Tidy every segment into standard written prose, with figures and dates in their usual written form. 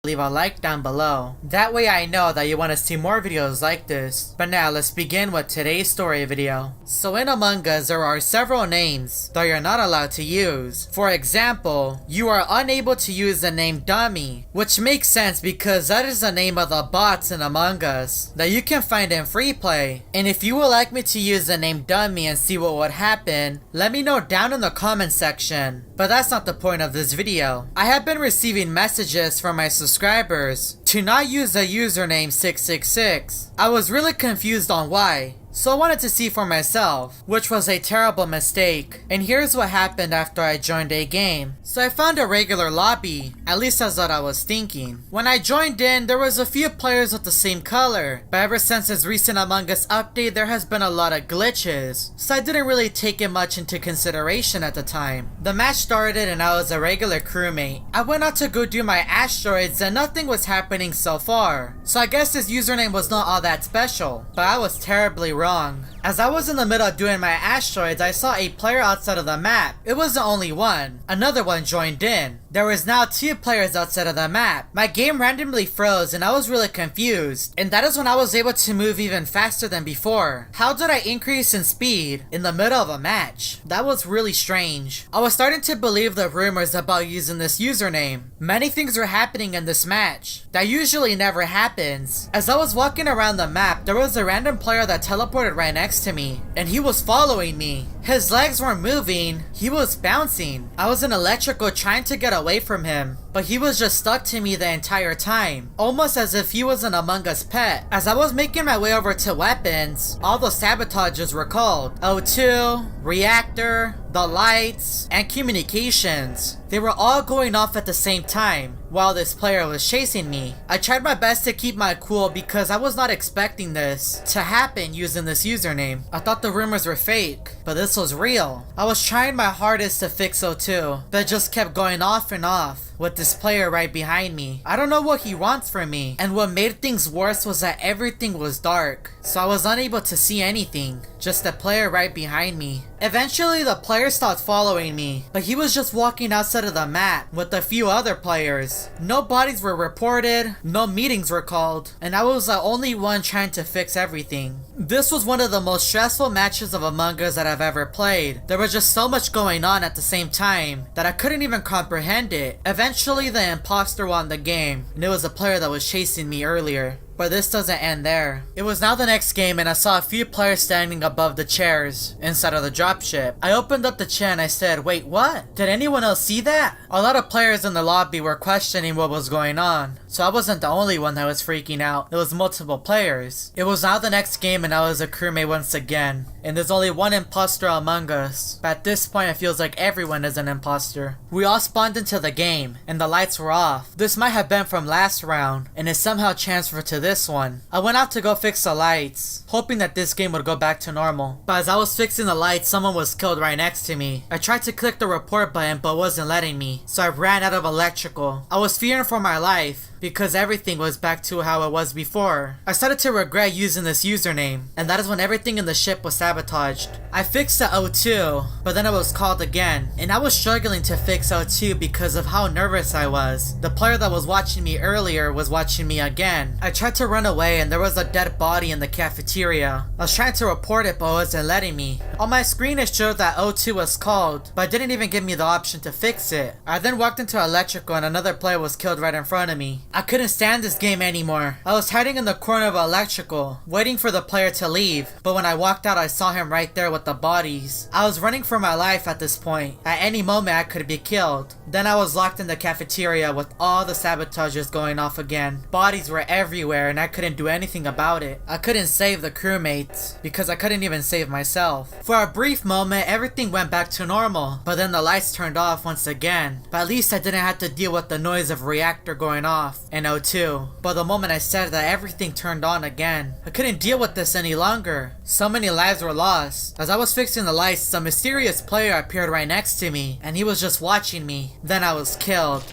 leave a like down below. That way I know that you want to see more videos like this. But now let's begin with today's story video. So in Among Us there are several names that you're not allowed to use. For example, you are unable to use the name Dummy, which makes sense because that is the name of the bots in Among Us that you can find in free play. And if you would like me to use the name Dummy and see what would happen, let me know down in the comment section. But that's not the point of this video. I have been receiving messages from my subscribers to not use the username 666. I was really confused on why, so I wanted to see for myself, which was a terrible mistake. And here's what happened after I joined a game. So I found a regular lobby, at least that's what I was thinking. When I joined in, there was a few players with the same color, but ever since this recent Among Us update, there has been a lot of glitches, so I didn't really take it much into consideration at the time. The match started and I was a regular crewmate. I went out to go do my asteroids and nothing was happening so far, so I guess this username was not all that special, but I was terribly wrong. As I was in the middle of doing my asteroids, I saw a player outside of the map. It was the only one. Another one joined in. There was now 2 players outside of the map. My game randomly froze and I was really confused. And that is when I was able to move even faster than before. How did I increase in speed in the middle of a match? That was really strange. I was starting to believe the rumors about using this username. Many things were happening in this match that usually never happens. As I was walking around the map, there was a random player that teleported right next to me, and he was following me. His legs weren't moving, he was bouncing. I was in electrical trying to get away from him, but he was just stuck to me the entire time, almost as if he was an Among Us pet. As I was making my way over to weapons, all the sabotages were called. O2, reactor, the lights, and communications. They were all going off at the same time while this player was chasing me. I tried my best to keep my cool because I was not expecting this to happen using this username. I thought the rumors were fake, but this was real. I was trying my hardest to fix O2, but it just kept going off and off with this player right behind me. I don't know what he wants from me, and what made things worse was that everything was dark, so I was unable to see anything, just the player right behind me. Eventually the player stopped following me, but he was just walking outside of the map with a few other players. No bodies were reported, no meetings were called, and I was the only one trying to fix everything. This was one of the most stressful matches of Among Us that I've ever played. There was just so much going on at the same time that I couldn't even comprehend it. Eventually the imposter won the game, and it was the player that was chasing me earlier. But this doesn't end there. It was now the next game and I saw a few players standing above the chairs inside of the dropship. I opened up the chair and I said, wait, what? Did anyone else see that? A lot of players in the lobby were questioning what was going on, so I wasn't the only one that was freaking out. It was multiple players. It was now the next game and I was a crewmate once again. And there's only one imposter among us. But at this point it feels like everyone is an imposter. We all spawned into the game and the lights were off. This might have been from last round and it somehow transferred to this one. I went out to go fix the lights, hoping that this game would go back to normal. But as I was fixing the lights, someone was killed right next to me. I tried to click the report button but wasn't letting me, so I ran out of electrical. I was fearing for my life because everything was back to how it was before. I started to regret using this username, and that is when everything in the ship was sabotaged. I fixed the O2, but then it was called again, and I was struggling to fix O2 because of how nervous I was. The player that was watching me earlier was watching me again. I tried to run away and there was a dead body in the cafeteria. I was trying to report it but it wasn't letting me. On my screen it showed that O2 was called, but it didn't even give me the option to fix it. I then walked into electrical and another player was killed right in front of me. I couldn't stand this game anymore. I was hiding in the corner of electrical, waiting for the player to leave, but when I walked out I saw him right there with the bodies. I was running for my life at this point. At any moment I could be killed. Then I was locked in the cafeteria with all the sabotages going off again. Bodies were everywhere and I couldn't do anything about it. I couldn't save the crewmates because I couldn't even save myself. For a brief moment everything went back to normal, but then the lights turned off once again. But at least I didn't have to deal with the noise of reactor going off and O2. But the moment I said that, everything turned on again. I couldn't deal with this any longer. So many lives were lost. As I was fixing the lights, a mysterious player appeared right next to me and he was just watching me. Then I was killed.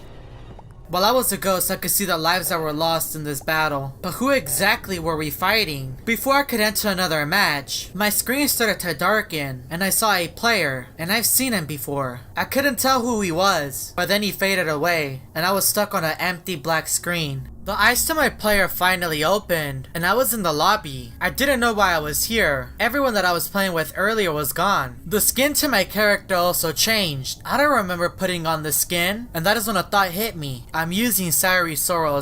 While I was a ghost, I could see the lives that were lost in this battle. But who exactly were we fighting? Before I could enter another match, my screen started to darken, and I saw a player, and I've seen him before. I couldn't tell who he was, but then he faded away, and I was stuck on an empty black screen. The eyes to my player finally opened, and I was in the lobby. I didn't know why I was here. Everyone that I was playing with earlier was gone. The skin to my character also changed. I don't remember putting on the skin, and that is when a thought hit me. I'm using Sayuri Soro's